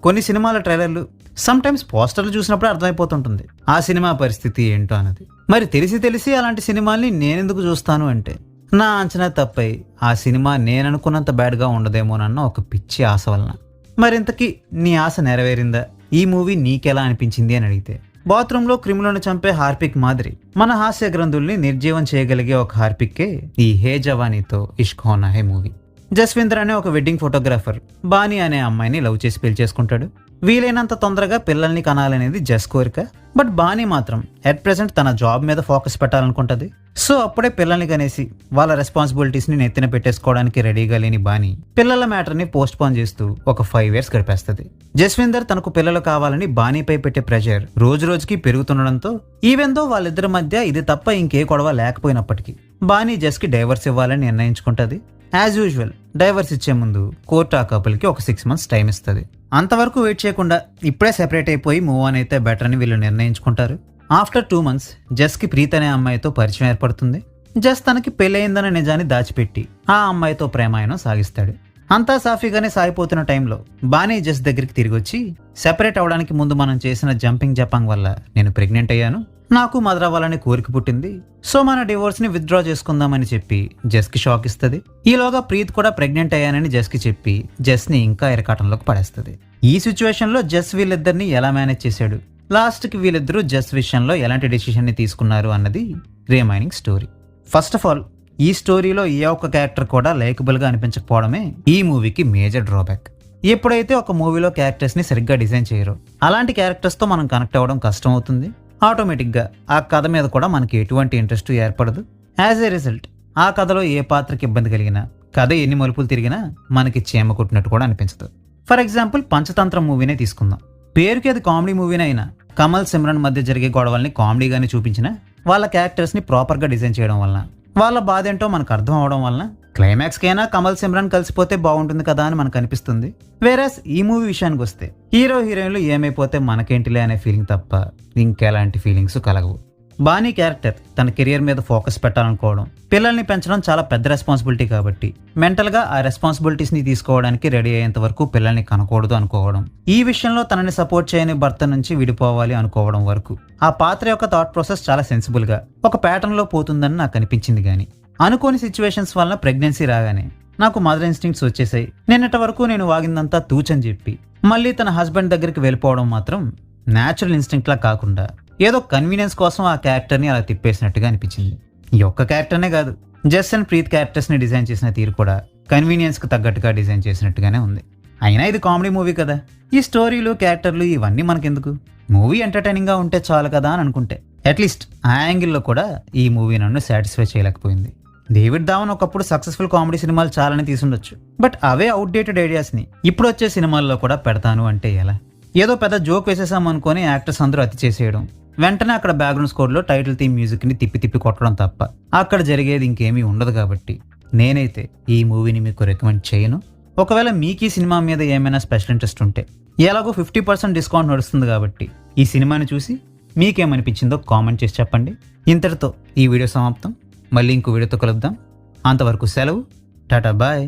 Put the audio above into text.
కొన్ని సినిమాల ట్రైలర్లు సమ్టైమ్స్ పోస్టర్లు చూసినప్పుడు అర్థమైపోతుంటుంది ఆ సినిమా పరిస్థితి ఏంటో అన్నది. మరి తెలిసి అలాంటి సినిమాల్ని నేనెందుకు చూస్తాను అంటే, నా అంచనా తప్పై ఆ సినిమా నేననుకున్నంత బ్యాడ్గా ఉండదేమోనన్న ఒక పిచ్చి ఆశ వలన. మరింతకీ నీ ఆశ నెరవేరిందా? ఈ మూవీ నీకెలా అనిపించింది అని అడిగితే, బాత్రూంలో క్రిములను చంపే హార్పిక్ మాదిరి మన హాస్య గ్రంథుల్ని నిర్జీవం చేయగలిగే ఒక హార్పిక్కే ఈ హే జవానీతో ఇష్క్ హోనా హై మూవీ. జస్విందర్ అనే ఒక వెడ్డింగ్ ఫోటోగ్రాఫర్ బానీ అనే అమ్మాయిని లవ్ చేసి పెళ్లి చేసుకుంటాడు. వీలైనంత తొందరగా పిల్లల్ని కనాలనేది జస్ కోరిక. బట్ బానీ మాత్రం అట్ ప్రెసెంట్ తన జాబ్ మీద ఫోకస్ పెట్టాలనుకుంటది. సో అప్పుడే పిల్లల్ని కనేసి వాళ్ళ రెస్పాన్సిబిలిటీస్ని నెత్తిన పెట్టేసుకోవడానికి రెడీగా లేని బానీ పిల్లల మ్యాటర్ని పోస్ట్ పోన్ చేస్తూ ఒక 5 years గడిపేస్తుంది. జస్విందర్ తనకు పిల్లలు కావాలని బానీపై పెట్టే ప్రెషర్ రోజు రోజుకి పెరుగుతుండడంతో ఈవెందో వాళ్ళిద్దరి మధ్య ఇది తప్ప ఇంకే గొడవ లేకపోయినప్పటికీ బానీ జస్కి డైవర్స్ ఇవ్వాలని నిర్ణయించుకుంటది. యాజ్ యూజువల్ డైవర్స్ ఇచ్చే ముందు కోర్టు ఆ కపుల్కి ఒక 6 months టైం ఇస్తుంది. అంతవరకు వెయిట్ చేయకుండా ఇప్పుడే సెపరేట్ అయిపోయి మూవ్ ఆన్ అయితే బెటర్ అని వీళ్ళు నిర్ణయించుకుంటారు. ఆఫ్టర్ 2 months జస్కి ప్రీత్ అనే అమ్మాయితో పరిచయం ఏర్పడుతుంది. జస్ తనకి పెళ్ళయిందనే నిజాన్ని దాచిపెట్టి ఆ అమ్మాయితో ప్రేమాయణం సాగిస్తాడు. అంతా సాఫీగానే సాగిపోతున్న టైంలో బానీ జస్ దగ్గరికి తిరిగి వచ్చి, సెపరేట్ అవడానికి ముందు మనం చేసిన జంపింగ్ జపాంగ్ వల్ల నేను ప్రెగ్నెంట్ అయ్యాను, నాకు మదర్ అవ్వాలని కోరిక పుట్టింది, సో మన డివోర్స్ ని విత్డ్రా చేసుకుందామని చెప్పి జస్ కి షాక్ ఇస్తుంది. ఈలోగా ప్రీత్ కూడా ప్రెగ్నెంట్ అయ్యానని జస్ కి చెప్పి జస్ ని ఇంకా ఇరకాటంలోకి పడేస్తుంది. ఈ సిచ్యువేషన్ లో జస్ వీళ్ళిద్దరిని ఎలా మేనేజ్ చేశాడు, లాస్ట్ కి వీళ్ళిద్దరూ జస్ విషయంలో ఎలాంటి డెసిషన్ ని తీసుకున్నారు అన్నది remaining story. First of all ఈ స్టోరీలో ఏ ఒక్క క్యారెక్టర్ కూడా లైకబుల్ గా అనిపించకపోవడమే ఈ మూవీకి మేజర్ డ్రాబ్యాక్. ఎప్పుడైతే ఒక మూవీలో క్యారెక్టర్స్ ని సరిగ్గా డిజైన్ చేయరో అలాంటి క్యారెక్టర్స్ తో మనం కనెక్ట్ అవ్వడం కష్టం అవుతుంది. ఆటోమేటిక్గా ఆ కథ మీద కూడా మనకి ఎటువంటి ఇంట్రెస్ట్ ఏర్పడదు. యాజ్ ఏ రిజల్ట్ ఆ కథలో ఏ పాత్రకి ఇబ్బంది కలిగినా, కథ ఎన్ని మలుపులు తిరిగినా మనకి చీమ కొట్టినట్టు కూడా అనిపించదు. ఫర్ ఎగ్జాంపుల్ పంచతంత్రం మూవీనే తీసుకుందాం. పేరుకి అది కామెడీ మూవీనే అయినా కమల్ సిమ్రన్ మధ్య జరిగే గొడవల్ని కామెడీగానే చూపించినా వాళ్ళ క్యారెక్టర్స్ని ప్రాపర్గా డిజైన్ చేయడం వలన, వాళ్ళ బాధ ఏంటో మనకు అర్థం అవడం వలన క్లైమాక్స్కైనా కమల్ సిమ్రన్ కలిసిపోతే బాగుంటుంది కదా అని మనకు అనిపిస్తుంది. వేరేస్ ఈ మూవీ విషయానికి వస్తే హీరో హీరోయిన్లు ఏమైపోతే మనకేంటిలే అనే ఫీలింగ్ తప్ప ఇంకెలాంటి ఫీలింగ్స్ కలగవు. బానీ క్యారెక్టర్ తన కెరియర్ మీద ఫోకస్ పెట్టాలనుకోవడం, పిల్లల్ని పెంచడం చాలా పెద్ద రెస్పాన్సిబిలిటీ కాబట్టి మెంటల్గా ఆ రెస్పాన్సిబిలిటీస్ని తీసుకోవడానికి రెడీ అయ్యేంత వరకు పిల్లల్ని కనకూడదు అనుకోవడం, ఈ విషయంలో తనని సపోర్ట్ చేయని భర్త నుంచి విడిపోవాలి అనుకోవడం వరకు ఆ పాత్ర యొక్క థాట్ ప్రాసెస్ చాలా సెన్సిబుల్గా ఒక ప్యాటర్న్లో పోతుందని నాకు అనిపించింది. కానీ అనుకోని సిచ్యువేషన్స్ వలన ప్రెగ్నెన్సీ రాగానే నాకు మదర్ ఇన్స్టింక్ట్స్ వచ్చేసాయి, నిన్నటి వరకు నేను వాగిందంతా తూచని చెప్పి మళ్ళీ తన హస్బెండ్ దగ్గరికి వెళ్ళిపోవడం మాత్రం న్యాచురల్ ఇన్స్టింక్ట్లా కాకుండా ఏదో కన్వీనియన్స్ కోసం ఆ క్యారెక్టర్ని అలా తిప్పేసినట్టుగా అనిపించింది. ఈ ఒక్క క్యారెక్టర్నే కాదు, జస్ అండ్ ప్రీత్ క్యారెక్టర్స్ని డిజైన్ చేసిన తీరు కూడా కన్వీనియన్స్కి తగ్గట్టుగా డిజైన్ చేసినట్టుగానే ఉంది. అయినా ఇది కామెడీ మూవీ కదా, ఈ స్టోరీలు క్యారెక్టర్లు ఇవన్నీ మనకెందుకు, మూవీ ఎంటర్టైనింగ్గా ఉంటే చాలు కదా అని అనుకుంటే అట్లీస్ట్ ఆ యాంగిల్లో కూడా ఈ మూవీ నన్ను సాటిస్ఫై చేయలేకపోయింది. డేవిడ్ ధావన్ ఒకప్పుడు సక్సెస్ఫుల్ కామెడీ సినిమాలు చాలని తీసుండొచ్చు, బట్ అవే అవుట్డేటెడ్ ఐడియాస్ని ఇప్పుడు వచ్చే సినిమాల్లో కూడా పెడతాను అంటే ఎలా? ఏదో పెద్ద జోక్ వేసేసాం అనుకొని యాక్టర్స్ అందరూ అతి చేసేయడం, వెంటనే అక్కడ బ్యాక్గ్రౌండ్ స్కోర్లో టైటిల్ థీమ్ మ్యూజిక్ని తిప్పి కొట్టడం తప్ప అక్కడ జరిగేది ఇంకేమీ ఉండదు. కాబట్టి నేనైతే ఈ మూవీని మీకు రికమెండ్ చేయను. ఒకవేళ మీకు ఈ సినిమా మీద ఏమైనా స్పెషల్ ఇంట్రెస్ట్ ఉంటే ఎలాగో 50% డిస్కౌంట్ నడుస్తుంది కాబట్టి ఈ సినిమాని చూసి మీకేమనిపించిందో కామెంట్ చేసి చెప్పండి. ఇంతటితో ఈ వీడియో సమాప్తం. మళ్ళీ ఇంకో వీడియోతో కలుద్దాం. అంతవరకు సెలవు. టాటా బాయ్.